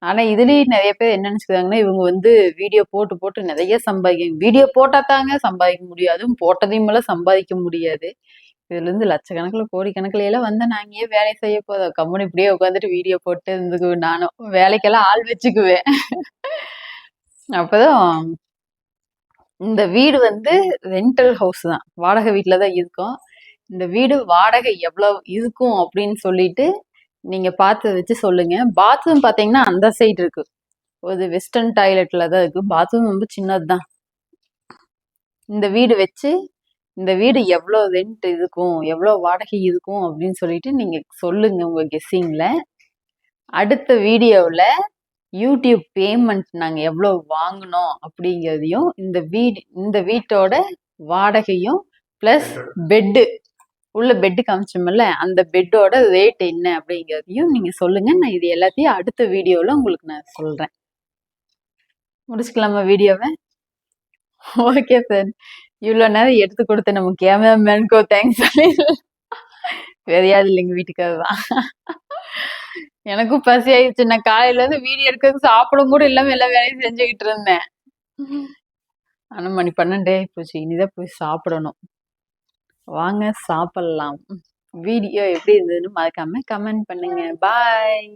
S1: ஆனா இதுலயும் நிறைய பேர் என்ன நினைச்சுக்கிறாங்கன்னா இவங்க வந்து வீடியோ போட்டு போட்டு நிறைய வீடியோ போட்டா தாங்க சம்பாதிக்க முடியும். அதுவும் போட்டதையும் மேல சம்பாதிக்க முடியாது. இதுல இருந்து லட்சக்கணக்கில் கோடிக்கணக்கில எல்லாம் வந்து நாங்க ஏன் வேலை செய்ய போதும் கம்முனு இப்படியே உட்காந்துட்டு வீடியோ போட்டு இருந்துக்குவேன். நானும் வேலைக்கெல்லாம் ஆள் வச்சுக்குவேன். அப்பதான் இந்த வீடு வந்து ரெண்டல் ஹவுஸ் தான். வாடகை வீட்டுல தான் இருக்கோம். இந்த வீடு வாடகை எவ்வளவு இருக்கும் அப்படின்னு சொல்லிட்டு நீங்க பார்த்து வச்சு சொல்லுங்க. பாத்ரூம் பாத்தீங்கன்னா அந்த சைடு இருக்கு. ஒரு வெஸ்டர்ன் டாய்லெட்ல தான் இருக்கு. பாத்ரூம் ரொம்ப சின்னதுதான். இந்த வீடு வச்சு இந்த வீடு எவ்வளோ ரெண்ட் இருக்கும், எவ்வளோ வாடகை இருக்கும் அப்படின்னு சொல்லிட்டு நீங்க சொல்லுங்க உங்க கெஸ்ஸிங்ல. அடுத்த வீடியோவில் யூடியூப் பேமெண்ட் நாங்கள் எவ்வளோ வாங்கினோம் அப்படிங்கிறதையும் இந்த வீட்டோட வாடகையும் ப்ளஸ் பெட்டு உள்ள பெட்டு காமிச்சோம்ல அந்த பெட்டோட ரேட் என்ன அப்படிங்கிறதையும் நீங்க சொல்லுங்க. நான் இது எல்லாத்தையும் அடுத்த வீடியோவில் உங்களுக்கு நான் சொல்றேன். முடிச்சுக்கலாமா வீடியோவை? Okay sir. இவ்வளோ நேரம் எடுத்து கொடுத்த நம்ம கேமராமேனுக்கோ தேங்க்ஸ் சொல்லி வேற யாரும் இல்லைங்க வீட்டுக்காக தான். எனக்கும் பசி ஆயிடுச்சு. நான் காலையில இருந்து வீடியோ எடுக்கிறது சாப்பிடும் கூட இல்லாம எல்லா வேலையும் செஞ்சுக்கிட்டு இருந்தேன். ஆனா மணி 12 போச்சு. இனிதான் போய் சாப்பிடணும். வாங்க சாப்பிடலாம். வீடியோ எப்படி இருந்ததுன்னு மறக்காம கமெண்ட் பண்ணுங்க. பாய்.